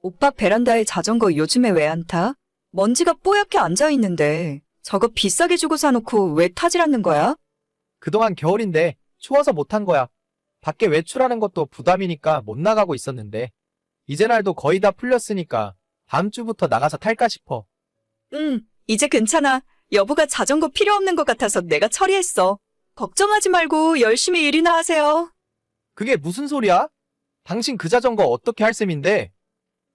오빠 베란다에 자전거 요즘에 왜 안 타? 먼지가 뽀얗게 앉아있는데 저거 비싸게 주고 사놓고 왜 타질 않는 거야? 그동안 겨울인데 추워서 못한 거야. 밖에 외출하는 것도 부담이니까 못 나가고 있었는데 이제 날도 거의 다 풀렸으니까 다음 주부터 나가서 탈까 싶어. 이제 괜찮아. 여보가 자전거 필요 없는 것 같아서 내가 처리했어. 걱정하지 말고 열심히 일이나 하세요. 그게 무슨 소리야? 당신 그 자전거 어떻게 할 셈인데?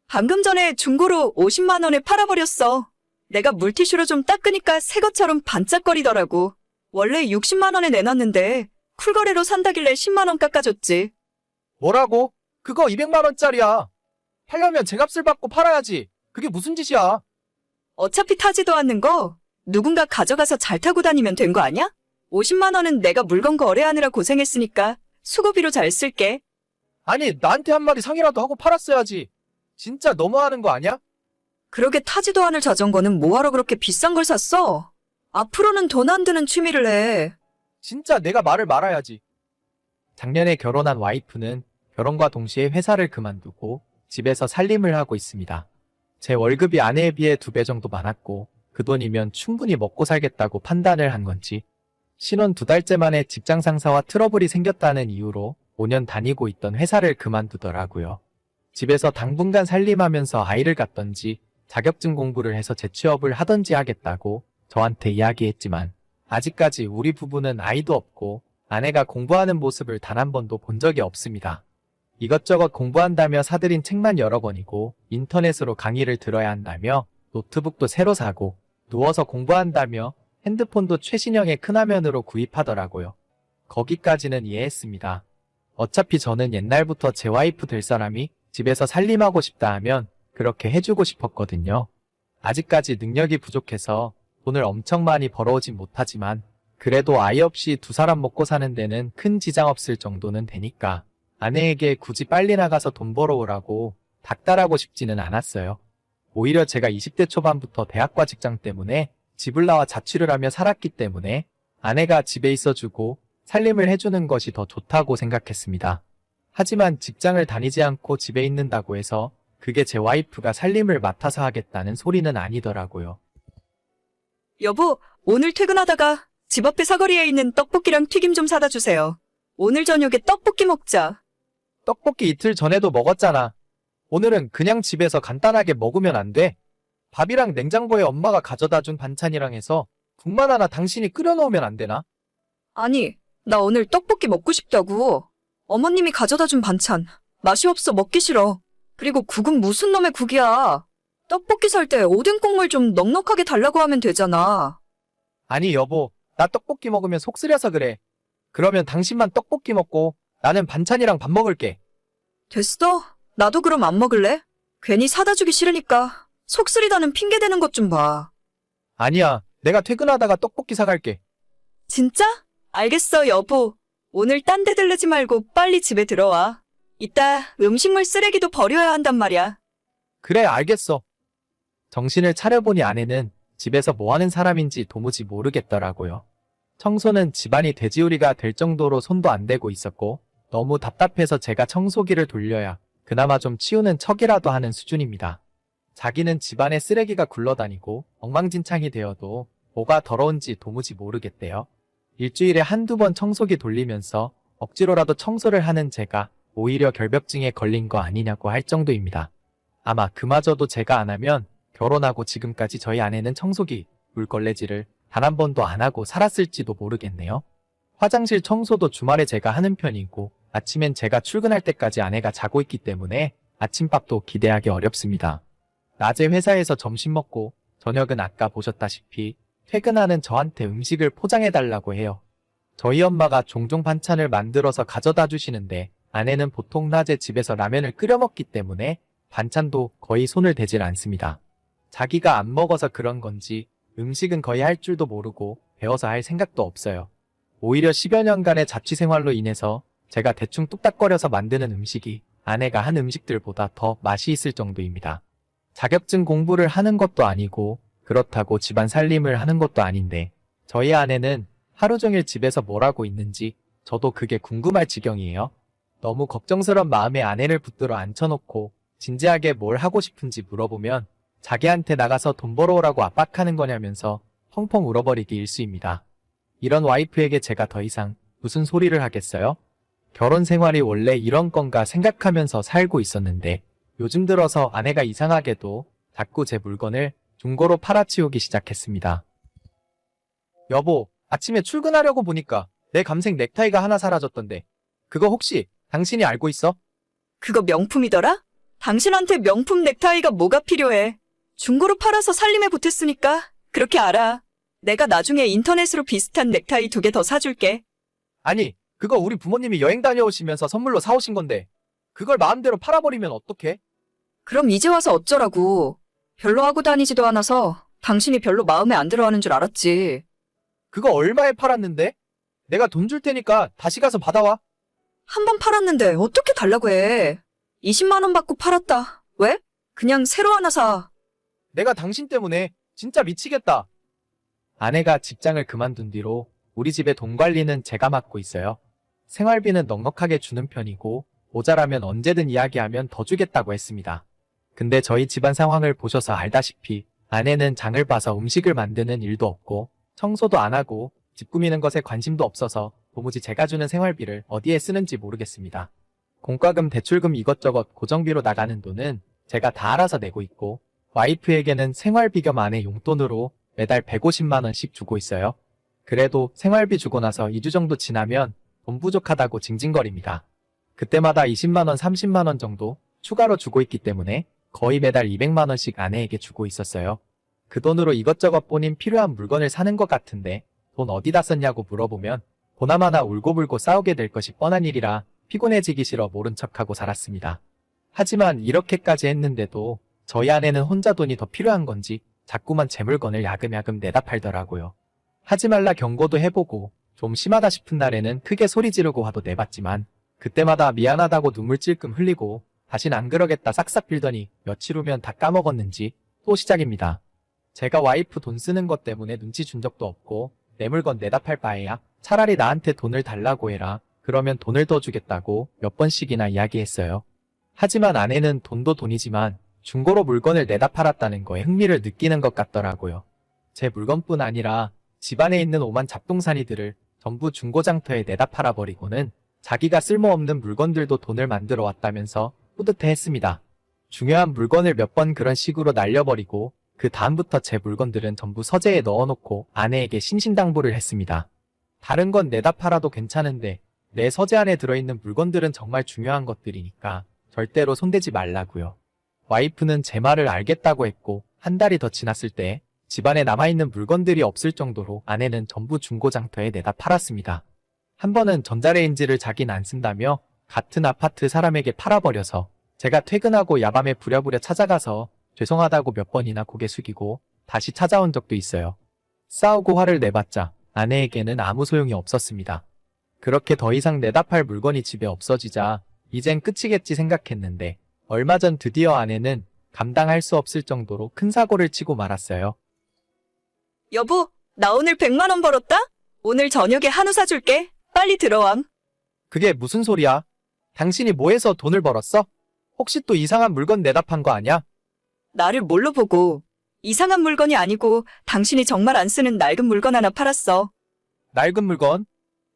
방금 전에 중고로 50만 원에 팔아버렸어. 내가 물티슈로 좀 닦으니까 새 것처럼 반짝거리더라고. 원래 60만 원에 내놨는데 쿨거래로 산다길래 10만 원 깎아줬지. 뭐라고? 그거 200만 원짜리야. 팔려면 제값을 받고 팔아야지. 그게 무슨 짓이야? 어차피 타지도 않는 거 누군가 가져가서 잘 타고 다니면 된 거 아니야? 50만 원은 내가 물건 거래하느라 고생했으니까 수고비로 잘 쓸게. 아니, 나한테 한마디 상의라도 하고 팔았어야지. 진짜 너무하는 거 아니야? 그러게 타지도 않을 자전거는 뭐하러 그렇게 비싼 걸 샀어? 앞으로는 돈 안 드는 취미를 해. 진짜 내가 말을 말아야지. 작년에 결혼한 와이프는 결혼과 동시에 회사를 그만두고 집에서 살림을 하고 있습니다. 제 월급이 아내에 비해 2배 정도 많았고 그 돈이면 충분히 먹고 살겠다고 판단을 한 건지 신혼 2달째 만에 직장 상사와 트러블이 생겼다는 이유로 5년 다니고 있던 회사를 그만두더라고요. 집에서 당분간 살림하면서 아이를 갖던지 자격증 공부를 해서 재취업을 하던지 하겠다고 저한테 이야기했지만 아직까지 우리 부부는 아이도 없고 아내가 공부하는 모습을 단 한 번도 본 적이 없습니다. 이것저것 공부한다며 사들인 책만 여러 권이고 인터넷으로 강의를 들어야 한다며 노트북도 새로 사고 누워서 공부한다며 핸드폰도 최신형의 큰 화면으로 구입하더라고요. 거기까지는 이해했습니다. 어차피 저는 옛날부터 제 와이프 될 사람이 집에서 살림하고 싶다 하면 그렇게 해주고 싶었거든요. 아직까지 능력이 부족해서 돈을 엄청 많이 벌어오진 못하지만 그래도 아이 없이 2사람 먹고 사는 데는 큰 지장 없을 정도는 되니까 아내에게 굳이 빨리 나가서 돈 벌어오라고 닥달하고 싶지는 않았어요. 오히려 제가 20대 초반부터 대학과 직장 때문에 집을 나와 자취를 하며 살았기 때문에 아내가 집에 있어주고 살림을 해주는 것이 더 좋다고 생각했습니다. 하지만 직장을 다니지 않고 집에 있는다고 해서 그게 제 와이프가 살림을 맡아서 하겠다는 소리는 아니더라고요. 여보, 오늘 퇴근하다가 집 앞에 사거리에 있는 떡볶이랑 튀김 좀 사다 주세요. 오늘 저녁에 떡볶이 먹자. 떡볶이 이틀 전에도 먹었잖아. 오늘은 그냥 집에서 간단하게 먹으면 안 돼? 밥이랑 냉장고에 엄마가 가져다 준 반찬이랑 해서 국만 하나 당신이 끓여놓으면 안 되나? 아니, 나 오늘 떡볶이 먹고 싶다고. 어머님이 가져다 준 반찬. 맛이 없어 먹기 싫어. 그리고 국은 무슨 놈의 국이야. 떡볶이 살 때 오뎅 국물 좀 넉넉하게 달라고 하면 되잖아. 아니 여보, 나 떡볶이 먹으면 속 쓰려서 그래. 그러면 당신만 떡볶이 먹고 나는 반찬이랑 밥 먹을게. 됐어? 나도 그럼 안 먹을래? 괜히 사다 주기 싫으니까 속 쓰리다는 핑계 대는 것 좀 봐. 아니야, 내가 퇴근하다가 떡볶이 사갈게. 진짜? 알겠어, 여보. 오늘 딴 데 들르지 말고 빨리 집에 들어와. 이따 음식물 쓰레기도 버려야 한단 말이야. 그래, 알겠어. 정신을 차려보니 아내는 집에서 뭐 하는 사람인지 도무지 모르겠더라고요. 청소는 집안이 돼지우리가 될 정도로 손도 안 대고 있었고 너무 답답해서 제가 청소기를 돌려야 그나마 좀 치우는 척이라도 하는 수준입니다. 자기는 집안에 쓰레기가 굴러다니고 엉망진창이 되어도 뭐가 더러운지 도무지 모르겠대요. 일주일에 한두 번 청소기 돌리면서 억지로라도 청소를 하는 제가 오히려 결벽증에 걸린 거 아니냐고 할 정도입니다. 아마 그마저도 제가 안 하면 결혼하고 지금까지 저희 아내는 청소기, 물걸레질을 단 한 번도 안 하고 살았을지도 모르겠네요. 화장실 청소도 주말에 제가 하는 편이고 아침엔 제가 출근할 때까지 아내가 자고 있기 때문에 아침밥도 기대하기 어렵습니다. 낮에 회사에서 점심 먹고 저녁은 아까 보셨다시피 퇴근하는 저한테 음식을 포장해달라고 해요. 저희 엄마가 종종 반찬을 만들어서 가져다 주시는데 아내는 보통 낮에 집에서 라면을 끓여 먹기 때문에 반찬도 거의 손을 대질 않습니다. 자기가 안 먹어서 그런 건지 음식은 거의 할 줄도 모르고 배워서 할 생각도 없어요. 오히려 10여 년간의 자취 생활로 인해서 제가 대충 뚝딱거려서 만드는 음식이 아내가 한 음식들보다 더 맛이 있을 정도입니다. 자격증 공부를 하는 것도 아니고 그렇다고 집안 살림을 하는 것도 아닌데 저희 아내는 하루 종일 집에서 뭘 하고 있는지 저도 그게 궁금할 지경이에요. 너무 걱정스런 마음에 아내를 붙들어 앉혀놓고 진지하게 뭘 하고 싶은지 물어보면 자기한테 나가서 돈 벌어오라고 압박하는 거냐면서 펑펑 울어버리기 일쑤입니다. 이런 와이프에게 제가 더 이상 무슨 소리를 하겠어요? 결혼 생활이 원래 이런 건가 생각하면서 살고 있었는데 요즘 들어서 아내가 이상하게도 자꾸 제 물건을 중고로 팔아치우기 시작했습니다. 여보, 아침에 출근하려고 보니까 내 감색 넥타이가 하나 사라졌던데 그거 혹시 당신이 알고 있어? 그거 명품이더라? 당신한테 명품 넥타이가 뭐가 필요해? 중고로 팔아서 살림에 보탰으니까 그렇게 알아. 내가 나중에 인터넷으로 비슷한 넥타이 2개 더 사줄게. 아니, 그거 우리 부모님이 여행 다녀오시면서 선물로 사오신 건데 그걸 마음대로 팔아버리면 어떡해? 그럼 이제 와서 어쩌라고. 별로 하고 다니지도 않아서 당신이 별로 마음에 안 들어하는 줄 알았지. 그거 얼마에 팔았는데? 내가 돈 줄 테니까 다시 가서 받아와. 한 번 팔았는데 어떻게 달라고 해. 20만 원 받고 팔았다. 왜? 그냥 새로 하나 사. 내가 당신 때문에 진짜 미치겠다. 아내가 직장을 그만둔 뒤로 우리 집의 돈 관리는 제가 맡고 있어요. 생활비는 넉넉하게 주는 편이고 모자라면 언제든 이야기하면 더 주겠다고 했습니다. 근데 저희 집안 상황을 보셔서 알다시피 아내는 장을 봐서 음식을 만드는 일도 없고 청소도 안 하고 집 꾸미는 것에 관심도 없어서 도무지 제가 주는 생활비를 어디에 쓰는지 모르겠습니다. 공과금, 대출금 이것저것 고정비로 나가는 돈은 제가 다 알아서 내고 있고 와이프에게는 생활비 겸 아내 용돈으로 매달 150만 원씩 주고 있어요. 그래도 생활비 주고 나서 2주 정도 지나면 돈 부족하다고 징징거립니다. 그때마다 20만 원, 30만 원 정도 추가로 주고 있기 때문에 거의 매달 200만 원씩 아내에게 주고 있었어요. 그 돈으로 이것저것 본인 필요한 물건을 사는 것 같은데 돈 어디다 썼냐고 물어보면 보나마나 울고불고 싸우게 될 것이 뻔한 일이라 피곤해지기 싫어 모른 척하고 살았습니다. 하지만 이렇게까지 했는데도 저희 아내는 혼자 돈이 더 필요한 건지 자꾸만 제 물건을 야금야금 내다 팔더라고요. 하지 말라 경고도 해보고 좀 심하다 싶은 날에는 크게 소리 지르고 화도 내봤지만 그때마다 미안하다고 눈물 찔끔 흘리고 다신 안 그러겠다 싹싹 빌더니 며칠 후면 다 까먹었는지 또 시작입니다. 제가 와이프 돈 쓰는 것 때문에 눈치 준 적도 없고 내 물건 내다 팔 바에야 차라리 나한테 돈을 달라고 해라. 그러면 돈을 더 주겠다고 몇 번씩이나 이야기했어요. 하지만 아내는 돈도 돈이지만 중고로 물건을 내다 팔았다는 거에 흥미를 느끼는 것 같더라고요. 제 물건뿐 아니라 집안에 있는 오만 잡동사니들을 전부 중고장터에 내다 팔아버리고는 자기가 쓸모없는 물건들도 돈을 만들어 왔다면서 뿌듯해했습니다. 중요한 물건을 몇 번 그런 식으로 날려버리고 그 다음부터 제 물건들은 전부 서재에 넣어놓고 아내에게 신신당부를 했습니다. 다른 건 내다 팔아도 괜찮은데 내 서재 안에 들어있는 물건들은 정말 중요한 것들이니까 절대로 손대지 말라고요. 와이프는 제 말을 알겠다고 했고 한 달이 더 지났을 때 집안에 남아있는 물건들이 없을 정도로 아내는 전부 중고장터에 내다 팔았습니다. 한 번은 전자레인지를 자긴 안 쓴다며 같은 아파트 사람에게 팔아버려서 제가 퇴근하고 야밤에 부랴부랴 찾아가서 죄송하다고 몇 번이나 고개 숙이고 다시 찾아온 적도 있어요. 싸우고 화를 내봤자 아내에게는 아무 소용이 없었습니다. 그렇게 더 이상 내다 팔 물건이 집에 없어지자 이젠 끝이겠지 생각했는데 얼마 전 드디어 아내는 감당할 수 없을 정도로 큰 사고를 치고 말았어요. 여보, 나 오늘 100만 원 벌었다? 오늘 저녁에 한우 사줄게. 빨리 들어왕. 그게 무슨 소리야? 당신이 뭐 해서 돈을 벌었어? 혹시 또 이상한 물건 내다 판 거 아니야? 나를 뭘로 보고. 이상한 물건이 아니고 당신이 정말 안 쓰는 낡은 물건 하나 팔았어. 낡은 물건?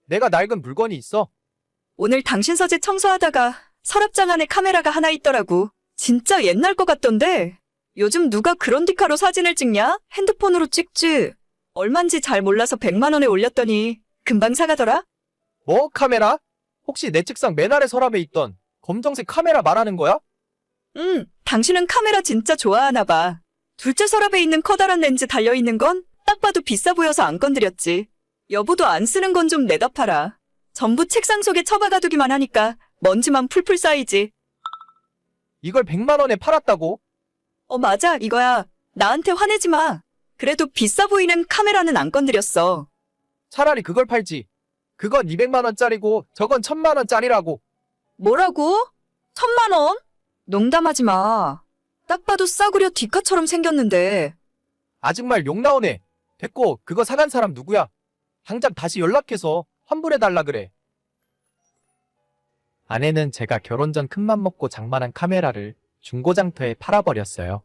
내가 낡은 물건이 있어? 오늘 당신 서재 청소하다가 서랍장 안에 카메라가 하나 있더라고. 진짜 옛날 거 같던데. 요즘 누가 그런 디카로 사진을 찍냐? 핸드폰으로 찍지. 얼만지 잘 몰라서 100만 원에 올렸더니 금방 사가더라? 뭐 카메라? 혹시 내 책상 맨 아래 서랍에 있던 검정색 카메라 말하는 거야? 당신은 카메라 진짜 좋아하나 봐. 둘째 서랍에 있는 커다란 렌즈 달려있는 건 딱 봐도 비싸 보여서 안 건드렸지. 여보도 안 쓰는 건 좀 내다 팔아. 전부 책상 속에 처박아두기만 하니까 먼지만 풀풀 쌓이지. 이걸 100만 원에 팔았다고? 맞아, 이거야. 나한테 화내지 마. 그래도 비싸 보이는 카메라는 안 건드렸어. 차라리 그걸 팔지. 그건 200만 원짜리고 저건 1000만 원짜리라고. 뭐라고? 1000만 원? 농담하지 마. 딱 봐도 싸구려 디카처럼 생겼는데. 아정말 욕 나오네. 됐고 그거 사간 사람 누구야? 당장 다시 연락해서 환불해달라 그래. 아내는 제가 결혼 전 큰맘 먹고 장만한 카메라를 중고장터에 팔아버렸어요.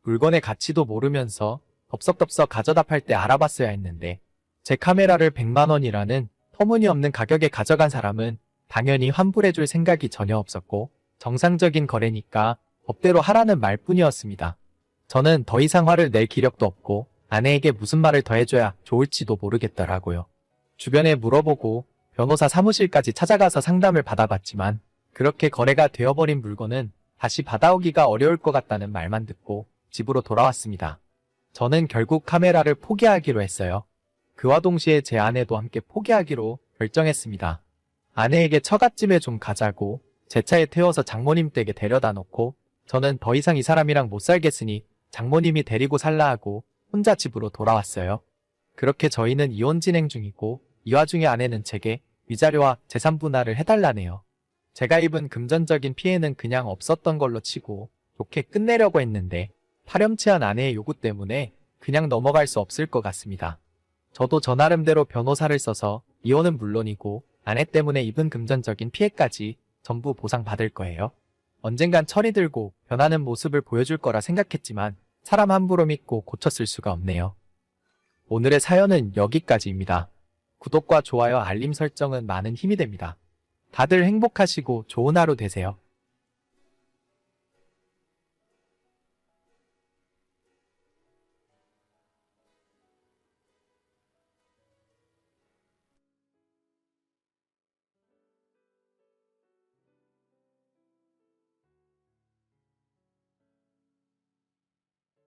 물건의 가치도 모르면서 덥석덥석 가져다 팔 때 알아봤어야 했는데 제 카메라를 100만 원이라는 터무니없는 가격에 가져간 사람은 당연히 환불해줄 생각이 전혀 없었고 정상적인 거래니까 법대로 하라는 말뿐이었습니다. 저는 더 이상 화를 낼 기력도 없고 아내에게 무슨 말을 더 해줘야 좋을지도 모르겠더라고요. 주변에 물어보고 변호사 사무실까지 찾아가서 상담을 받아봤지만 그렇게 거래가 되어버린 물건은 다시 받아오기가 어려울 것 같다는 말만 듣고 집으로 돌아왔습니다. 저는 결국 카메라를 포기하기로 했어요. 그와 동시에 제 아내도 함께 포기하기로 결정했습니다. 아내에게 처갓집에 좀 가자고 제 차에 태워서 장모님 댁에 데려다 놓고 저는 더 이상 이 사람이랑 못 살겠으니 장모님이 데리고 살라 하고 혼자 집으로 돌아왔어요. 그렇게 저희는 이혼 진행 중이고 이 와중에 아내는 제게 위자료와 재산 분할을 해달라네요. 제가 입은 금전적인 피해는 그냥 없었던 걸로 치고 좋게 끝내려고 했는데 파렴치한 아내의 요구 때문에 그냥 넘어갈 수 없을 것 같습니다. 저도 저 나름대로 변호사를 써서 이혼은 물론이고 아내 때문에 입은 금전적인 피해까지 전부 보상받을 거예요. 언젠간 철이 들고 변하는 모습을 보여줄 거라 생각했지만 사람 함부로 믿고 고쳤을 수가 없네요. 오늘의 사연은 여기까지입니다. 구독과 좋아요, 알림 설정은 많은 힘이 됩니다. 다들 행복하시고 좋은 하루 되세요.